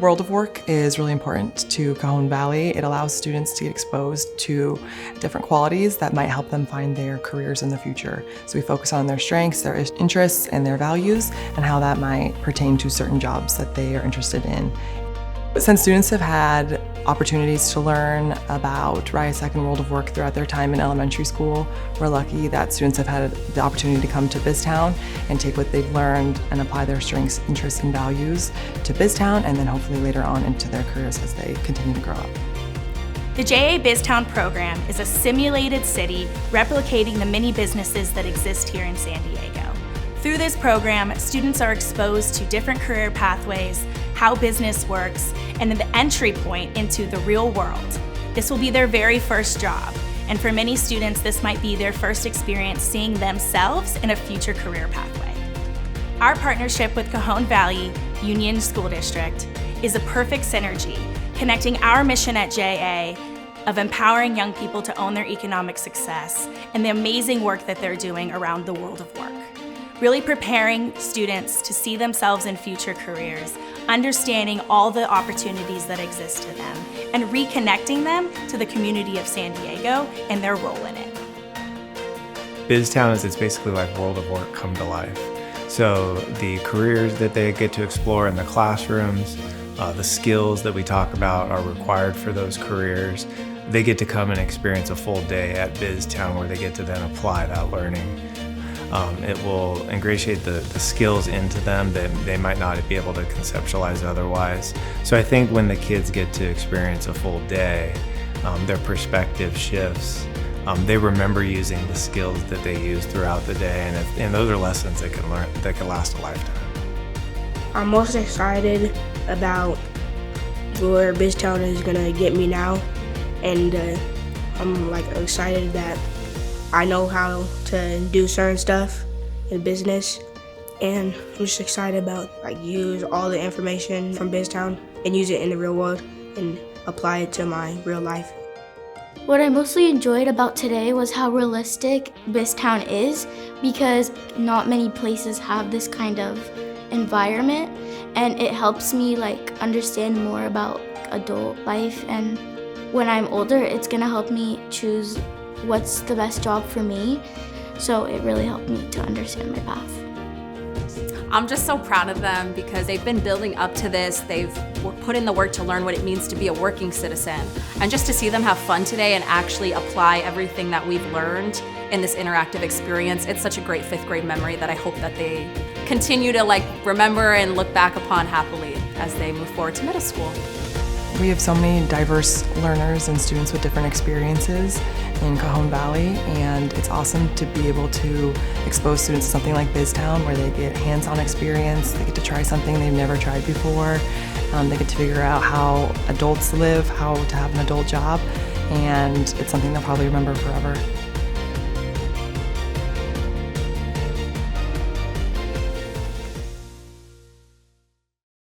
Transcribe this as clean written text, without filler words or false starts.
World of work is really important to Cajon Valley. It allows students to get exposed to different qualities that might help them find their careers in the future. So we focus on their strengths, their interests, and their values, and how that might pertain to certain jobs that they are interested in. Since students have had opportunities to learn about RIASEC and World of Work throughout their time in elementary school, we're lucky that students have had the opportunity to come to Biztown and take what they've learned and apply their strengths, interests, and values to Biztown, and then hopefully later on into their careers as they continue to grow up. The JA Biztown program is a simulated city replicating the many businesses that exist here in San Diego. Through this program, students are exposed to different career pathways, how business works, and the entry point into the real world. This will be their very first job, and for many students, this might be their first experience seeing themselves in a future career pathway. Our partnership with Cajon Valley Union School District is a perfect synergy, connecting our mission at JA of empowering young people to own their economic success and the amazing work that they're doing around the world of work. Really preparing students to see themselves in future careers, understanding all the opportunities that exist to them, and reconnecting them to the community of San Diego and their role in it. Biztown it's basically like World of Work come to life. So the careers that they get to explore in the classrooms, the skills that we talk about are required for those careers. They get to come and experience a full day at Biztown where they get to then apply that learning. It will ingratiate the skills into them that they might not be able to conceptualize otherwise. So I think when the kids get to experience a full day, their perspective shifts. They remember using the skills that they use throughout the day, and those are lessons they can learn that can last a lifetime. I'm most excited about where Biztown is gonna get me now, and I'm excited that I know how to do certain stuff in business, and I'm just excited about use all the information from Biztown and use it in the real world and apply it to my real life. What I mostly enjoyed about today was how realistic Biztown is, because not many places have this kind of environment, and it helps me understand more about adult life, and when I'm older it's gonna help me choose what's the best job for me, so it really helped me to understand my path. I'm just so proud of them because they've been building up to this. They've put in the work to learn what it means to be a working citizen. And just to see them have fun today and actually apply everything that we've learned in this interactive experience, it's such a great 5th grade memory that I hope that they continue to remember and look back upon happily as they move forward to middle school. We have so many diverse learners and students with different experiences in Cajon Valley, and it's awesome to be able to expose students to something like Biztown where they get hands-on experience, they get to try something they've never tried before, they get to figure out how adults live, how to have an adult job, and it's something they'll probably remember forever.